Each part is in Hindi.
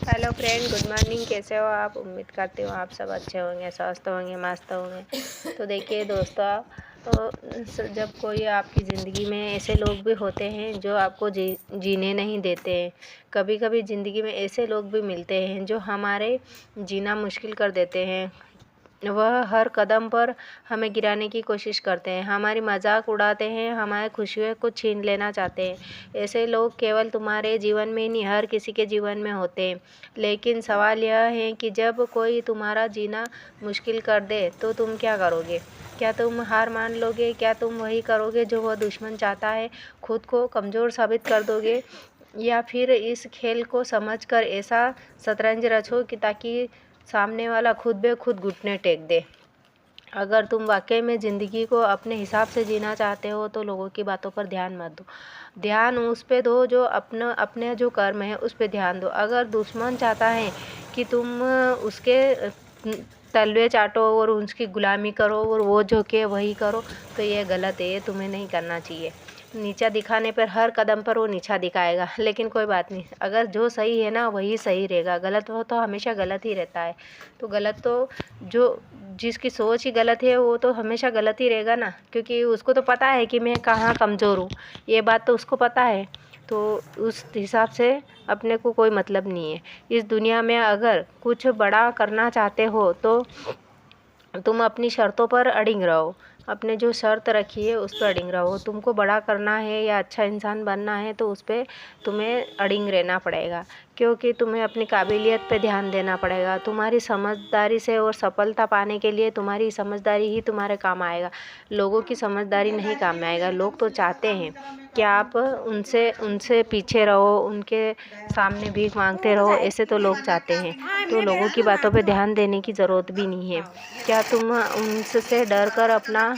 Hello friend, good morning. कैसे हो आप? उम्मीद करती हूँ आप सब अच्छे होंगे, स्वस्थ होंगे, मस्त होंगे। तो देखिए दोस्तों, जब कोई आपकी ज़िंदगी में ऐसे लोग भी होते हैं जो आपको जीने नहीं देते हैं। कभी कभी ज़िंदगी में ऐसे लोग भी मिलते हैं जो हमारे जीना मुश्किल कर देते हैं। वह हर कदम पर हमें गिराने की कोशिश करते हैं, हमारी मजाक उड़ाते हैं, हमारी खुशियों को छीन लेना चाहते हैं। ऐसे लोग केवल तुम्हारे जीवन में नहीं, हर किसी के जीवन में होते हैं। लेकिन सवाल यह है कि जब कोई तुम्हारा जीना मुश्किल कर दे तो तुम क्या करोगे? क्या तुम हार मान लोगे? क्या तुम वही करोगे जो वह दुश्मन चाहता है? खुद को कमज़ोर साबित कर दोगे, या फिर इस खेल को समझकर ऐसा शतरंज रचो कि ताकि सामने वाला खुद ब खुद घुटने टेक दे? अगर तुम वाकई में ज़िंदगी को अपने हिसाब से जीना चाहते हो तो लोगों की बातों पर ध्यान मत दो। ध्यान उस पे दो जो अपने जो कर्म है उस पे ध्यान दो। अगर दुश्मन चाहता है कि तुम उसके तलवे चाटो और उसकी गुलामी करो और वो जो के वही करो, तो ये गलत है, ये तुम्हें नहीं करना चाहिए। नीचा दिखाने पर हर कदम पर वो नीचा दिखाएगा, लेकिन कोई बात नहीं, अगर जो सही है ना वही सही रहेगा। गलत हो तो हमेशा गलत ही रहता है। तो गलत तो जो जिसकी सोच ही गलत है वो तो हमेशा गलत ही रहेगा ना, क्योंकि उसको तो पता है कि मैं कहाँ कमज़ोर हूँ, ये बात तो उसको पता है। तो उस हिसाब से अपने को कोई मतलब नहीं है इस दुनिया में। अगर कुछ बड़ा करना चाहते हो तो तुम अपनी शर्तों पर अड़िग रहो। अपने जो शर्त रखी है उस पर अड़िग रहो। तुमको बड़ा करना है या अच्छा इंसान बनना है तो उस पर तुम्हें अड़िग रहना पड़ेगा, क्योंकि तुम्हें अपनी काबिलियत पे ध्यान देना पड़ेगा। तुम्हारी समझदारी से और सफलता पाने के लिए तुम्हारी समझदारी ही तुम्हारे काम आएगा, लोगों की समझदारी नहीं काम में आएगा। लोग तो चाहते हैं कि आप उनसे उनसे पीछे रहो, उनके सामने भीख मांगते रहो, ऐसे तो लोग चाहते हैं। तो लोगों की बातों पे ध्यान देने की ज़रूरत भी नहीं है। क्या तुम उनसे डर कर अपना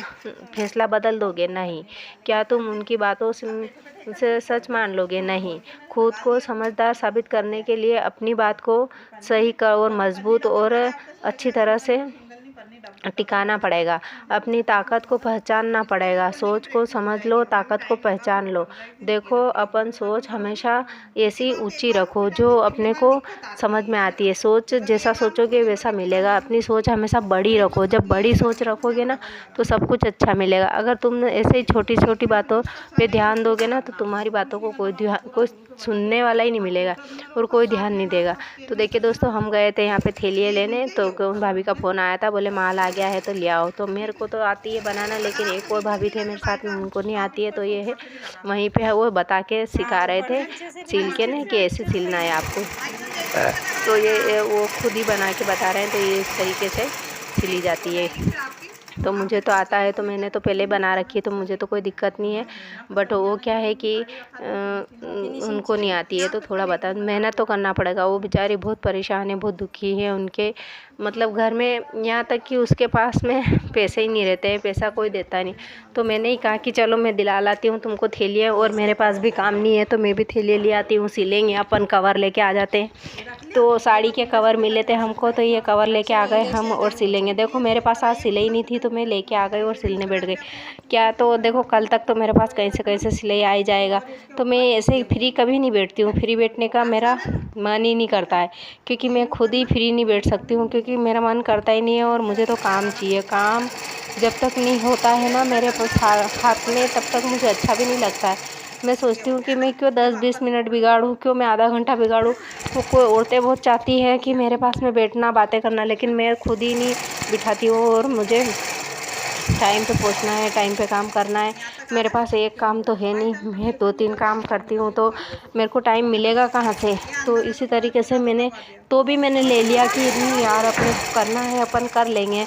फैसला बदल दोगे? नहीं। क्या तुम उनकी बातों से सच मान लोगे? नहीं। खुद को समझदार साबित करने के लिए अपनी बात को सही कर और मजबूत और अच्छी तरह से टिकाना पड़ेगा। अपनी ताकत को पहचानना पड़ेगा। सोच को समझ लो, ताकत को पहचान लो। देखो, अपन सोच हमेशा ऐसी ऊंची रखो जो अपने को समझ में आती है। सोच जैसा सोचोगे वैसा मिलेगा। अपनी सोच हमेशा बड़ी रखो। जब बड़ी सोच रखोगे ना तो सब कुछ अच्छा मिलेगा। अगर तुम ऐसे ही छोटी छोटी बातों पे ध्यान दोगे ना तो तुम्हारी बातों को कोई सुनने वाला ही नहीं मिलेगा और कोई ध्यान नहीं देगा। तो देखिए दोस्तों, हम गए थे यहाँ पे थैलियाँ लेने, तो भाभी का फ़ोन आया था, बोले माल आ गया है तो ले आओ। तो मेरे को तो आती है बनाना, लेकिन एक और भाभी थे मेरे साथ में, उनको नहीं आती है। तो ये है वहीं पे है, वो बता के सिखा रहे थे सिल के ना कि ऐसे सिलना है आपको। तो ये वो खुद ही बना के बता रहे हैं, तो ये इस तरीके से सिली जाती है। तो मुझे तो आता है, तो मैंने तो पहले बना रखी है, तो मुझे तो कोई दिक्कत नहीं है। बट वो क्या है कि उनको नहीं आती है, तो थोड़ा बता मेहनत तो करना पड़ेगा। वो बेचारी बहुत परेशान है, बहुत दुखी है। उनके मतलब घर में यहाँ तक कि उसके पास में पैसे ही नहीं रहते हैं, पैसा कोई देता नहीं। तो मैंने ही कहा कि चलो मैं दिला लाती हूँ तुमको थैलियाँ, और मेरे पास भी काम नहीं है तो मैं भी थैलियाँ ले आती हूँ, सिलेंगे। अपन कवर लेके आ जाते हैं। तो साड़ी के कवर मिले थे हमको, तो ये कवर लेके आ गए हम और सिलेंगे। देखो मेरे पास आज सिलाई नहीं थी तो मैं लेके आ गई और सिलने बैठ गई। क्या तो देखो कल तक तो मेरे पास कहीं से सिलाई आ ही जाएगा। तो मैं ऐसे ही फ्री कभी नहीं बैठती हूँ, फ्री बैठने का मेरा मन ही नहीं करता है, क्योंकि मैं खुद ही फ्री नहीं बैठ सकती हूँ, क्योंकि मेरा मन करता ही नहीं है। और मुझे तो काम चाहिए। काम जब तक नहीं होता है ना मेरे पास हाथ में, तब तक मुझे अच्छा भी नहीं लगता है। मैं सोचती हूँ कि मैं क्यों 10-20 मिनट बिगाड़ूँ, क्यों मैं आधा घंटा बिगाड़ूँ। वो कोई औरतें बहुत चाहती है कि मेरे पास में बैठना, बातें करना, लेकिन मैं खुद ही नहीं बिठाती हूँ। और मुझे टाइम पे पहुँचना है, टाइम पे काम करना है। मेरे पास एक काम तो है नहीं, मैं 2-3 काम करती हूँ, तो मेरे को टाइम मिलेगा कहाँ से? तो इसी तरीके से मैंने ले लिया कि नहीं यार, अपने करना है, अपन कर लेंगे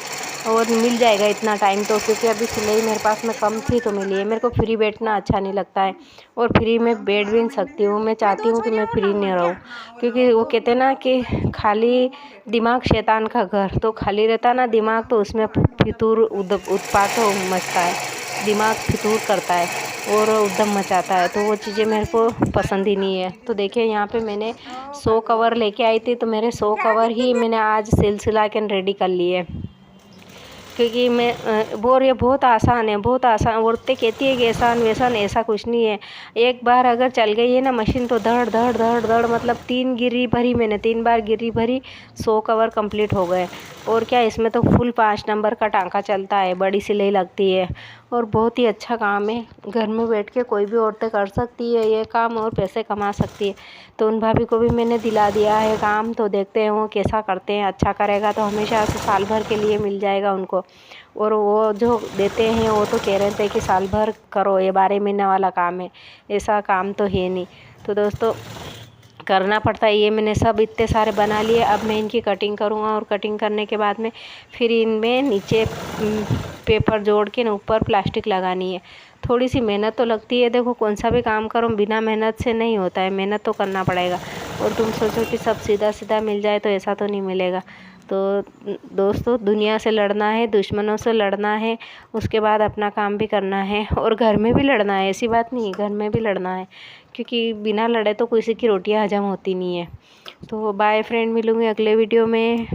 और मिल जाएगा इतना टाइम। तो क्योंकि अभी सिलाई मेरे पास में कम थी तो मैं लिए। मेरे को फ्री बैठना अच्छा नहीं लगता है, और फ्री में बैठ भी नहीं सकती हूँ। मैं चाहती हूँ कि मैं फ्री नहीं रहूँ, क्योंकि वो कहते हैं ना कि खाली दिमाग शैतान का घर। तो खाली रहता ना दिमाग, तो उसमें फितूर उत्पात मचता है, दिमाग फितूर करता है और उद्दम मचाता है। तो वो चीज़ें मेरे को पसंद ही नहीं है। तो देखिए यहाँ पे मैंने 100 कवर लेके आई थी, तो मेरे 100 कवर ही मैंने आज सिला के रेडी कर लिए। क्योंकि मैं बोल रही बहुत आसान है, बहुत आसान। औरतें कहती है कि आसान वैसान, ऐसा कुछ नहीं है। एक बार अगर चल गई है ना मशीन तो धड़ धड़ धड़ धड़, मतलब 3 गिर्री भरी मैंने, 3 बार गिर्री भरी, 100 कवर कंप्लीट हो गए। और क्या, इसमें तो फुल 5 नंबर का टांका चलता है, बड़ी सिलाई लगती है और बहुत ही अच्छा काम है। घर में बैठ के कोई भी औरतें कर सकती है ये काम और पैसे कमा सकती है। तो उन भाभी को भी मैंने दिला दिया है काम, तो देखते हैं वो कैसा करते हैं। अच्छा करेगा तो हमेशा से साल भर के लिए मिल जाएगा उनको। और वो जो देते हैं वो तो कह रहे थे कि साल भर करो, ये 12 महीने वाला काम है, ऐसा काम तो है नहीं। तो दोस्तों करना पड़ता है। ये मैंने सब इतने सारे बना लिए। अब मैं इनकी कटिंग करूँगा और कटिंग करने के बाद में फिर इनमें नीचे पेपर जोड़ के ना ऊपर प्लास्टिक लगानी है। थोड़ी सी मेहनत तो लगती है। देखो कौन सा भी काम करो बिना मेहनत से नहीं होता है, मेहनत तो करना पड़ेगा। और तुम सोचो कि सब सीधा सीधा मिल जाए तो ऐसा तो नहीं मिलेगा। तो दोस्तों दुनिया से लड़ना है, दुश्मनों से लड़ना है, उसके बाद अपना काम भी करना है और घर में भी लड़ना है। ऐसी बात नहीं, घर में भी लड़ना है, क्योंकि बिना लड़े तो किसी की रोटियां हजम होती नहीं है। तो बाय फ्रेंड, मिलूँगी अगले वीडियो में।